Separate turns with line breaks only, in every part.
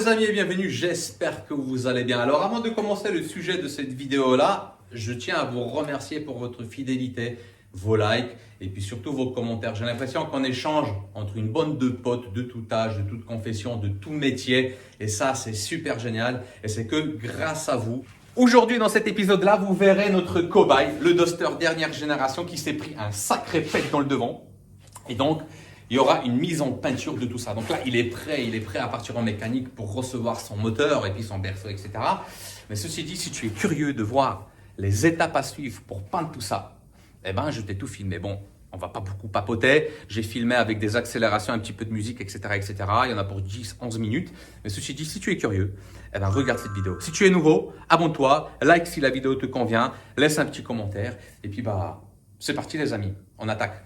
les amis et bienvenue, j'espère que vous allez bien. Alors avant de commencer le sujet de cette vidéo-là, je tiens à vous remercier pour votre fidélité, vos likes et puis surtout vos commentaires. J'ai l'impression qu'on échange entre une bande de potes de tout âge, de toute confession, de tout métier et ça c'est super génial et c'est que grâce à vous. Aujourd'hui dans cet épisode-là, vous verrez notre cobaye, le Duster dernière génération qui s'est pris un sacré pet dans le devant et donc il y aura une mise en peinture de tout ça. Donc là, il est prêt à partir en mécanique pour recevoir son moteur et puis son berceau, etc. Mais ceci dit, si tu es curieux de voir les étapes à suivre pour peindre tout ça, eh ben, je t'ai tout filmé. Bon, on va pas beaucoup papoter. J'ai filmé avec des accélérations, un petit peu de musique, etc., etc. Il y en a pour 10, 11 minutes. Mais ceci dit, si tu es curieux, eh ben, regarde cette vidéo. Si tu es nouveau, abonne-toi, like si la vidéo te convient, laisse un petit commentaire. Et puis, c'est parti les amis, on attaque.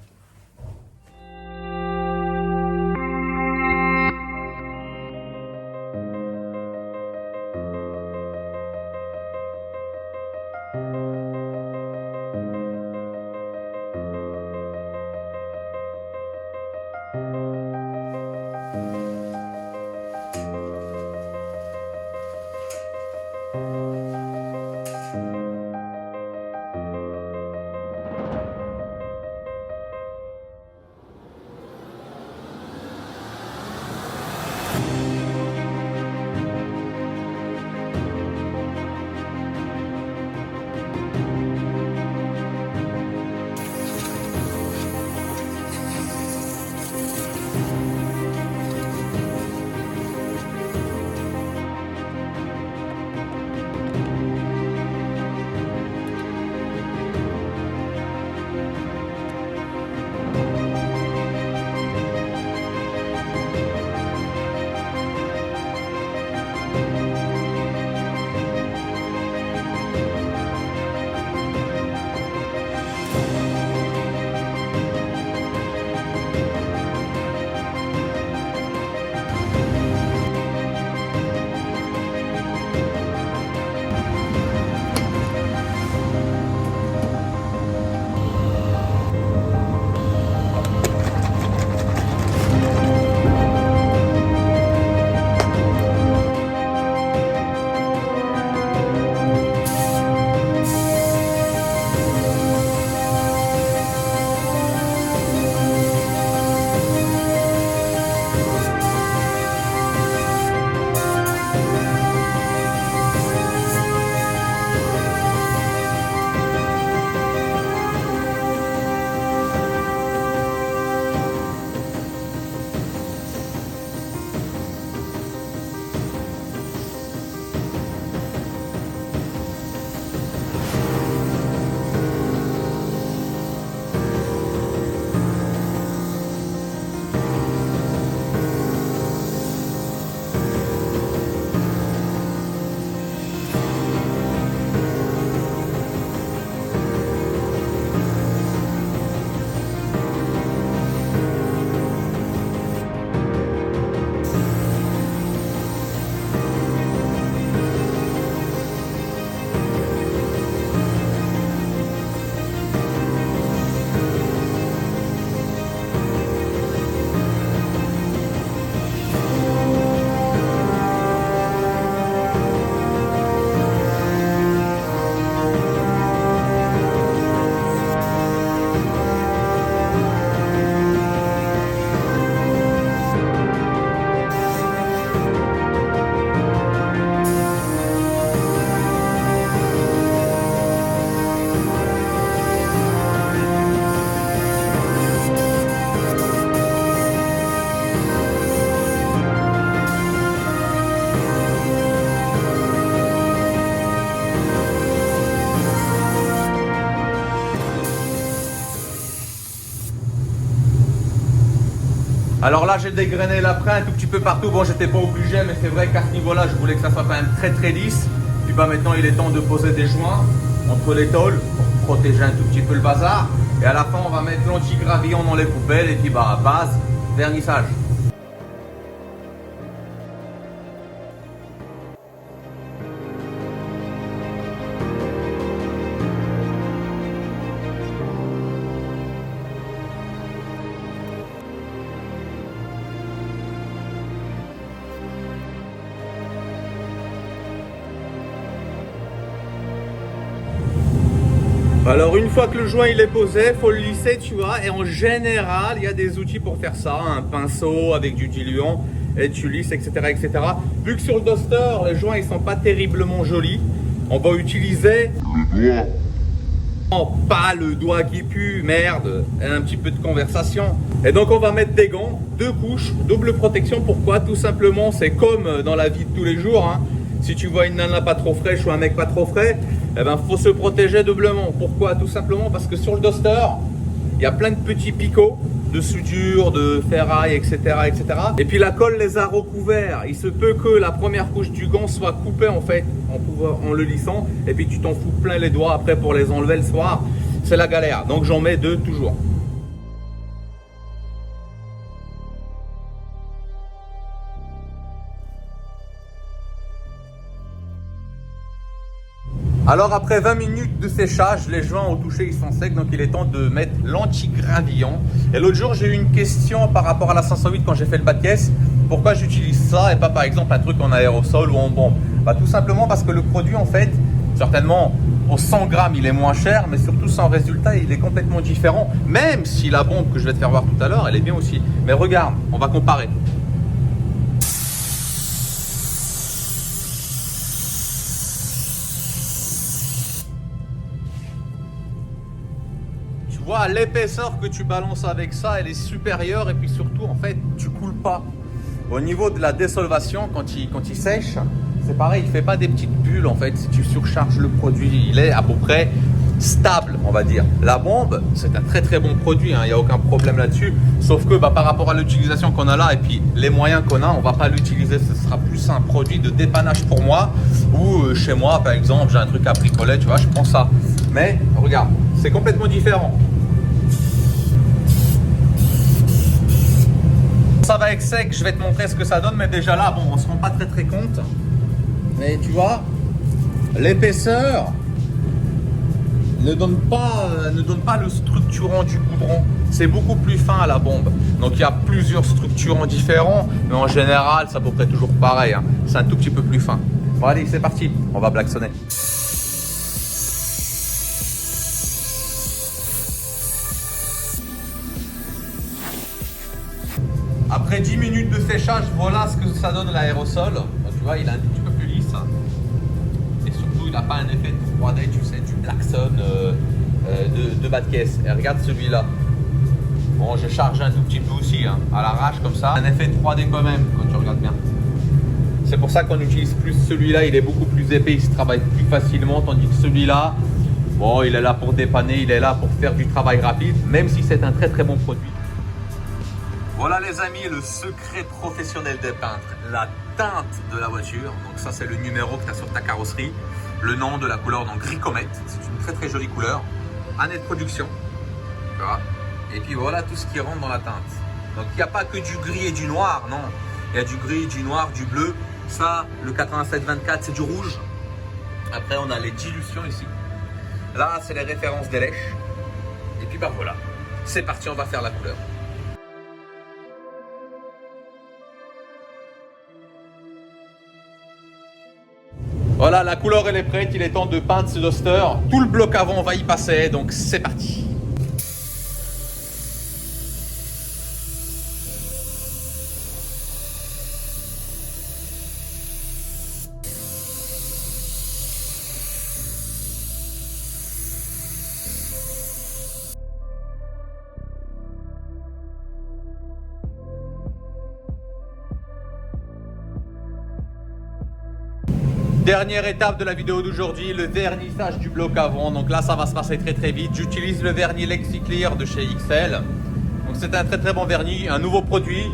Alors là, j'ai dégrainé l'après un tout petit peu partout. Bon, j'étais pas obligé, mais c'est vrai qu'à ce niveau-là, je voulais que ça soit quand même très lisse. Puis maintenant, il est temps de poser des joints entre les tôles pour protéger un tout petit peu le bazar. Et à la fin, on va mettre l'anti-gravillon dans les poubelles et puis base, vernissage. Alors une fois que le joint il est posé, faut le lisser, tu vois, et en général il y a des outils pour faire ça, un pinceau avec du diluant, et tu lisses, etc., etc. Vu que sur le Duster les joints ils sont pas terriblement jolis, on va utiliser le doigt. Oh, pas le doigt qui pue, merde, et un petit peu de conversation. Et donc on va mettre des gants, 2 couches, double protection. Pourquoi? Tout simplement, c'est comme dans la vie de tous les jours, hein. Si tu vois une nana pas trop fraîche ou un mec pas trop frais, eh ben faut se protéger doublement. Pourquoi? Tout simplement parce que sur le Duster, il y a plein de petits picots de soudure, de ferraille, etc., etc. Et puis la colle les a recouverts. Il se peut que la première couche du gant soit coupée en fait en le lissant, et puis tu t'en fous plein les doigts après pour les enlever le soir. C'est la galère. Donc j'en mets 2 toujours. Alors après 20 minutes de séchage, les joints au toucher ils sont secs, donc il est temps de mettre l'anti-gravillant. Et l'autre jour j'ai eu une question par rapport à la 508 quand j'ai fait le bas de caisse. Pourquoi j'utilise ça et pas par exemple un truc en aérosol ou en bombe? Bah, tout simplement parce que le produit en fait, certainement au 100 grammes il est moins cher, mais surtout son résultat il est complètement différent. Même si la bombe que je vais te faire voir tout à l'heure elle est bien aussi. Mais regarde, on va comparer. Voilà, l'épaisseur que tu balances avec ça, elle est supérieure, et puis surtout, en fait, tu coules pas. Au niveau de la désolvation, quand il sèche, c'est pareil, il fait pas des petites bulles, en fait. Si tu surcharges le produit, il est à peu près stable, on va dire. La bombe, c'est un très très bon produit, hein, il n'y a aucun problème là-dessus. Sauf que par rapport à l'utilisation qu'on a là, et puis les moyens qu'on a, on va pas l'utiliser. Ce sera plus un produit de dépannage pour moi, ou chez moi, par exemple, j'ai un truc à bricoler, tu vois, je prends ça. Mais regarde, c'est complètement différent. Ça va être sec, je vais te montrer ce que ça donne, mais déjà là, bon, on se rend pas très compte. Mais tu vois, l'épaisseur ne donne pas le structurant du goudron. C'est beaucoup plus fin à la bombe. Donc il y a plusieurs structurants différents, mais en général, c'est à peu près toujours pareil, hein. C'est un tout petit peu plus fin. Bon allez, c'est parti, on va klaxonner. Après 10 minutes de séchage, voilà ce que ça donne l'aérosol. Tu vois, il est un petit peu plus lisse. Et surtout, il n'a pas un effet de 3D, tu sais, du klaxon de bas de caisse. Et regarde celui-là. Bon, je charge un tout petit peu aussi, hein, à l'arrache comme ça. Un effet 3D quand même, quand tu regardes bien. C'est pour ça qu'on utilise plus celui-là. Il est beaucoup plus épais, il se travaille plus facilement. Tandis que celui-là, bon, il est là pour dépanner, il est là pour faire du travail rapide. Même si c'est un très très bon produit. Voilà les amis, le secret professionnel des peintres, la teinte de la voiture. Donc ça c'est le numéro que tu as sur ta carrosserie, le nom de la couleur, donc gris comète, c'est une très très jolie couleur, année de production, tu vois. Et puis voilà tout ce qui rentre dans la teinte. Donc il n'y a pas que du gris et du noir, non, il y a du gris, du noir, du bleu. Ça, le 8724 c'est du rouge. Après on a les dilutions ici. Là c'est les références des lèches. Et puis bah voilà, c'est parti, on va faire la couleur. Voilà, la couleur elle est prête, il est temps de peindre ce Duster. Tout le bloc avant on va y passer, donc c'est parti. Dernière étape de la vidéo d'aujourd'hui, le vernissage du bloc avant. Donc là, ça va se passer très très vite. J'utilise le vernis LexiClear de chez XL. Donc c'est un très très bon vernis, un nouveau produit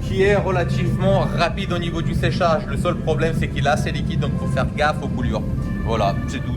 qui est relativement rapide au niveau du séchage. Le seul problème, c'est qu'il est assez liquide, donc il faut faire gaffe aux coulures. Voilà, c'est tout.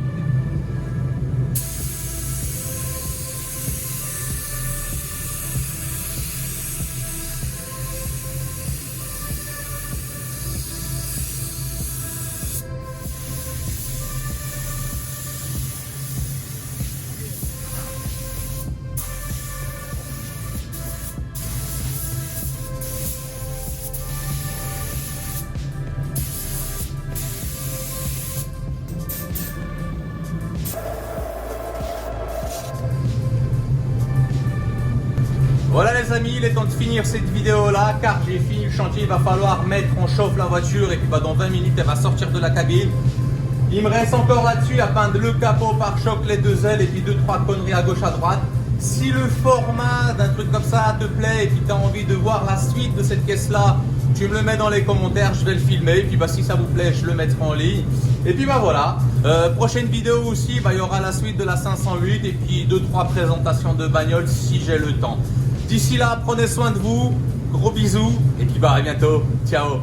Voilà les amis, il est temps de finir cette vidéo là car j'ai fini le chantier. Il va falloir mettre en chauffe la voiture et puis dans 20 minutes elle va sortir de la cabine. Il me reste encore là-dessus à peindre le capot, pare-choc, les deux ailes et puis 2-3 conneries à gauche à droite. Si le format d'un truc comme ça te plaît et puis tu as envie de voir la suite de cette caisse là, tu me le mets dans les commentaires, je vais le filmer. Et puis si ça vous plaît, je le mettrai en ligne. Et puis voilà, prochaine vidéo aussi, il y aura la suite de la 508 et puis 2-3 présentations de bagnole si j'ai le temps. D'ici là, prenez soin de vous, gros bisous et puis à bientôt, ciao.